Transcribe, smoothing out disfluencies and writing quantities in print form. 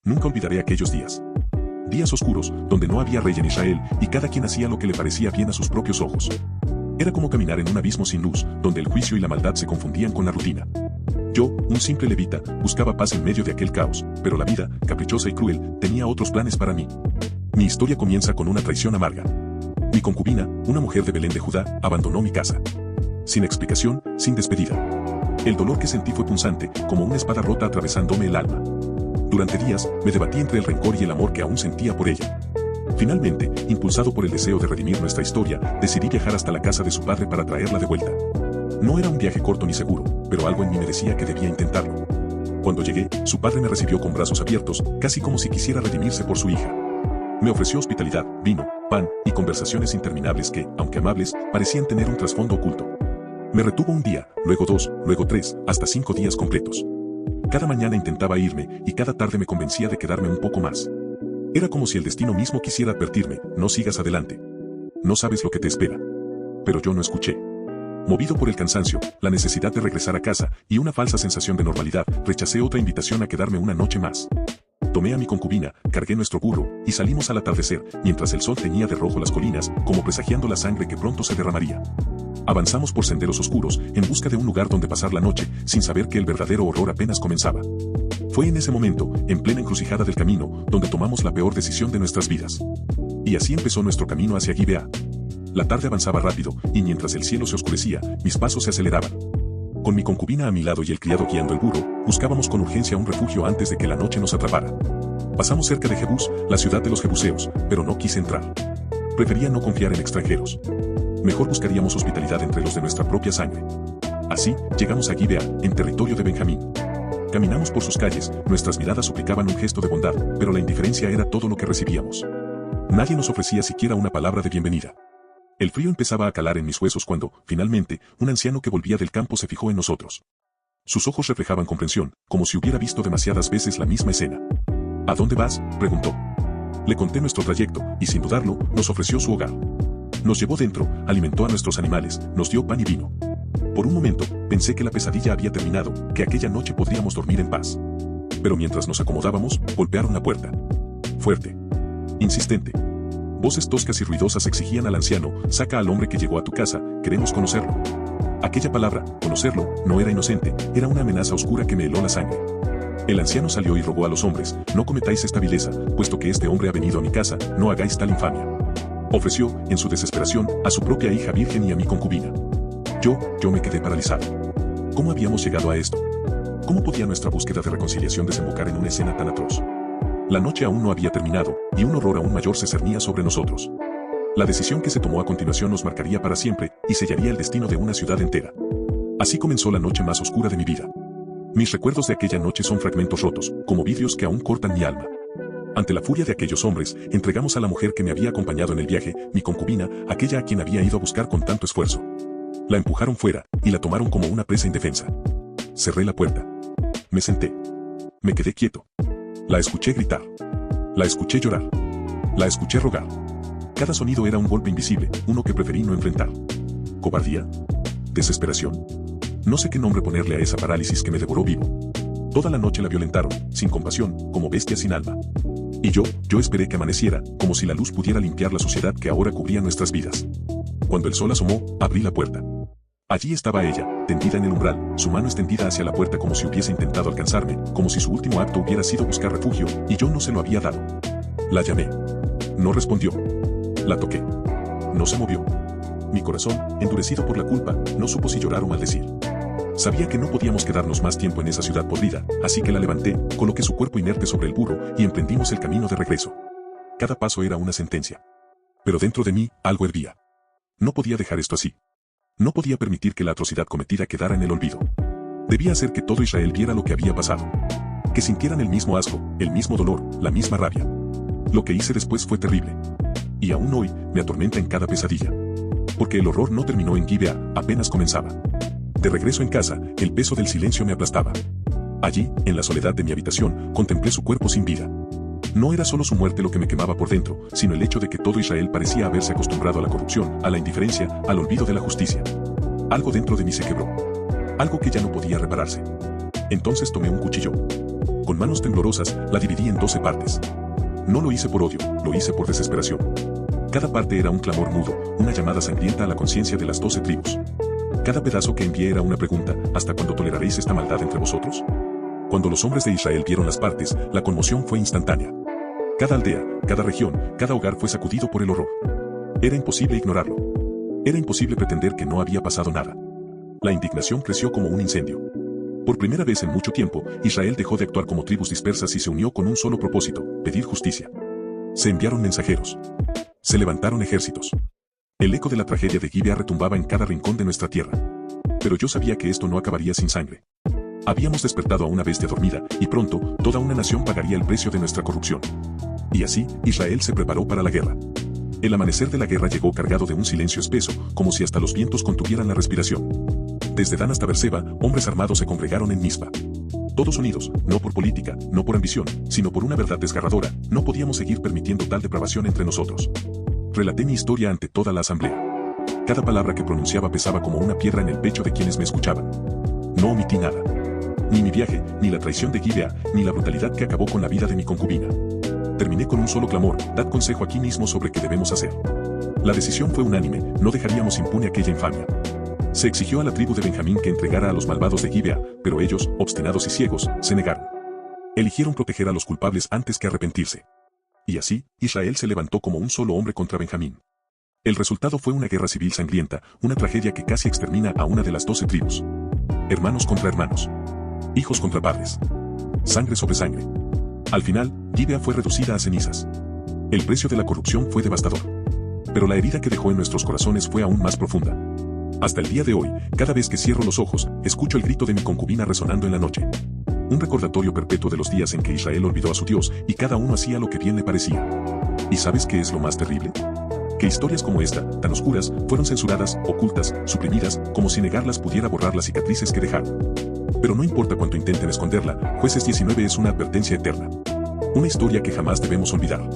Nunca olvidaré aquellos días. Días oscuros, donde no había rey en Israel, y cada quien hacía lo que le parecía bien a sus propios ojos. Era como caminar en un abismo sin luz, donde el juicio y la maldad se confundían con la rutina. Yo, un simple levita, buscaba paz en medio de aquel caos, pero la vida, caprichosa y cruel, tenía otros planes para mí. Mi historia comienza con una traición amarga. Mi concubina, una mujer de Belén de Judá, abandonó mi casa. Sin explicación, sin despedida. El dolor que sentí fue punzante, como una espada rota atravesándome el alma. Durante días, me debatí entre el rencor y el amor que aún sentía por ella. Finalmente, impulsado por el deseo de redimir nuestra historia, decidí viajar hasta la casa de su padre para traerla de vuelta. No era un viaje corto ni seguro, pero algo en mí me decía que debía intentarlo. Cuando llegué, su padre me recibió con brazos abiertos, casi como si quisiera redimirse por su hija. Me ofreció hospitalidad, vino, pan y conversaciones interminables que, aunque amables, parecían tener un trasfondo oculto. Me retuvo un día, luego 2, luego 3, hasta 5 días completos. Cada mañana intentaba irme, y cada tarde me convencía de quedarme un poco más. Era como si el destino mismo quisiera advertirme: no sigas adelante. No sabes lo que te espera. Pero yo no escuché. Movido por el cansancio, la necesidad de regresar a casa, y una falsa sensación de normalidad, rechacé otra invitación a quedarme una noche más. Tomé a mi concubina, cargué nuestro burro, y salimos al atardecer, mientras el sol teñía de rojo las colinas, como presagiando la sangre que pronto se derramaría. Avanzamos por senderos oscuros, en busca de un lugar donde pasar la noche, sin saber que el verdadero horror apenas comenzaba. Fue en ese momento, en plena encrucijada del camino, donde tomamos la peor decisión de nuestras vidas. Y así empezó nuestro camino hacia Gibeá. La tarde avanzaba rápido, y mientras el cielo se oscurecía, mis pasos se aceleraban. Con mi concubina a mi lado y el criado guiando el burro, buscábamos con urgencia un refugio antes de que la noche nos atrapara. Pasamos cerca de Jebús, la ciudad de los jebuseos, pero no quise entrar. Prefería no confiar en extranjeros. Mejor buscaríamos hospitalidad entre los de nuestra propia sangre. Así, llegamos a Gibeá, en territorio de Benjamín. Caminamos por sus calles, nuestras miradas suplicaban un gesto de bondad, pero la indiferencia era todo lo que recibíamos. Nadie nos ofrecía siquiera una palabra de bienvenida. El frío empezaba a calar en mis huesos cuando, finalmente, un anciano que volvía del campo se fijó en nosotros. Sus ojos reflejaban comprensión, como si hubiera visto demasiadas veces la misma escena. ¿A dónde vas?, preguntó. Le conté nuestro trayecto, y sin dudarlo, nos ofreció su hogar. Nos llevó dentro, alimentó a nuestros animales, nos dio pan y vino. Por un momento, pensé que la pesadilla había terminado, que aquella noche podríamos dormir en paz. Pero mientras nos acomodábamos, golpearon la puerta. Fuerte. Insistente. Voces toscas y ruidosas exigían al anciano: saca al hombre que llegó a tu casa, queremos conocerlo. Aquella palabra, conocerlo, no era inocente, era una amenaza oscura que me heló la sangre. El anciano salió y rogó a los hombres: no cometáis esta vileza, puesto que este hombre ha venido a mi casa, no hagáis tal infamia. Ofreció, en su desesperación, a su propia hija virgen y a mi concubina. Yo me quedé paralizado. ¿Cómo habíamos llegado a esto? ¿Cómo podía nuestra búsqueda de reconciliación desembocar en una escena tan atroz? La noche aún no había terminado, y un horror aún mayor se cernía sobre nosotros. La decisión que se tomó a continuación nos marcaría para siempre, y sellaría el destino de una ciudad entera. Así comenzó la noche más oscura de mi vida. Mis recuerdos de aquella noche son fragmentos rotos, como vidrios que aún cortan mi alma. Ante la furia de aquellos hombres, entregamos a la mujer que me había acompañado en el viaje, mi concubina, aquella a quien había ido a buscar con tanto esfuerzo. La empujaron fuera, y la tomaron como una presa indefensa. Cerré la puerta. Me senté. Me quedé quieto. La escuché gritar. La escuché llorar. La escuché rogar. Cada sonido era un golpe invisible, uno que preferí no enfrentar. ¿Cobardía? ¿Desesperación? No sé qué nombre ponerle a esa parálisis que me devoró vivo. Toda la noche la violentaron, sin compasión, como bestia sin alma. Y yo esperé que amaneciera, como si la luz pudiera limpiar la suciedad que ahora cubría nuestras vidas. Cuando el sol asomó, abrí la puerta. Allí estaba ella, tendida en el umbral, su mano extendida hacia la puerta como si hubiese intentado alcanzarme, como si su último acto hubiera sido buscar refugio, y yo no se lo había dado. La llamé. No respondió. La toqué. No se movió. Mi corazón, endurecido por la culpa, no supo si llorar o maldecir. Sabía que no podíamos quedarnos más tiempo en esa ciudad podrida, así que la levanté, coloqué su cuerpo inerte sobre el burro, y emprendimos el camino de regreso. Cada paso era una sentencia. Pero dentro de mí, algo hervía. No podía dejar esto así. No podía permitir que la atrocidad cometida quedara en el olvido. Debía hacer que todo Israel viera lo que había pasado. Que sintieran el mismo asco, el mismo dolor, la misma rabia. Lo que hice después fue terrible. Y aún hoy, me atormenta en cada pesadilla. Porque el horror no terminó en Gibeá, apenas comenzaba. De regreso en casa, el peso del silencio me aplastaba. Allí, en la soledad de mi habitación, contemplé su cuerpo sin vida. No era solo su muerte lo que me quemaba por dentro, sino el hecho de que todo Israel parecía haberse acostumbrado a la corrupción, a la indiferencia, al olvido de la justicia. Algo dentro de mí se quebró. Algo que ya no podía repararse. Entonces tomé un cuchillo. Con manos temblorosas, la dividí en 12 partes. No lo hice por odio, lo hice por desesperación. Cada parte era un clamor mudo, una llamada sangrienta a la conciencia de las 12 tribus. Cada pedazo que envié era una pregunta: ¿hasta cuándo toleraréis esta maldad entre vosotros? Cuando los hombres de Israel vieron las partes, la conmoción fue instantánea. Cada aldea, cada región, cada hogar fue sacudido por el horror. Era imposible ignorarlo. Era imposible pretender que no había pasado nada. La indignación creció como un incendio. Por primera vez en mucho tiempo, Israel dejó de actuar como tribus dispersas y se unió con un solo propósito: pedir justicia. Se enviaron mensajeros. Se levantaron ejércitos. El eco de la tragedia de Gibea retumbaba en cada rincón de nuestra tierra. Pero yo sabía que esto no acabaría sin sangre. Habíamos despertado a una bestia dormida, y pronto, toda una nación pagaría el precio de nuestra corrupción. Y así, Israel se preparó para la guerra. El amanecer de la guerra llegó cargado de un silencio espeso, como si hasta los vientos contuvieran la respiración. Desde Dan hasta Beerseba, hombres armados se congregaron en Mizpa. Todos unidos, no por política, no por ambición, sino por una verdad desgarradora: no podíamos seguir permitiendo tal depravación entre nosotros. Relaté mi historia ante toda la asamblea. Cada palabra que pronunciaba pesaba como una piedra en el pecho de quienes me escuchaban. No omití nada. Ni mi viaje, ni la traición de Gibea, ni la brutalidad que acabó con la vida de mi concubina. Terminé con un solo clamor: dad consejo aquí mismo sobre qué debemos hacer. La decisión fue unánime: no dejaríamos impune aquella infamia. Se exigió a la tribu de Benjamín que entregara a los malvados de Gibea, pero ellos, obstinados y ciegos, se negaron. Eligieron proteger a los culpables antes que arrepentirse. Y así, Israel se levantó como un solo hombre contra Benjamín. El resultado fue una guerra civil sangrienta, una tragedia que casi extermina a una de las 12 tribus. Hermanos contra hermanos. Hijos contra padres. Sangre sobre sangre. Al final, Gibea fue reducida a cenizas. El precio de la corrupción fue devastador. Pero la herida que dejó en nuestros corazones fue aún más profunda. Hasta el día de hoy, cada vez que cierro los ojos, escucho el grito de mi concubina resonando en la noche. Un recordatorio perpetuo de los días en que Israel olvidó a su Dios, y cada uno hacía lo que bien le parecía. ¿Y sabes qué es lo más terrible? Que historias como esta, tan oscuras, fueron censuradas, ocultas, suprimidas, como si negarlas pudiera borrar las cicatrices que dejaron. Pero no importa cuánto intenten esconderla, Jueces 19 es una advertencia eterna. Una historia que jamás debemos olvidar.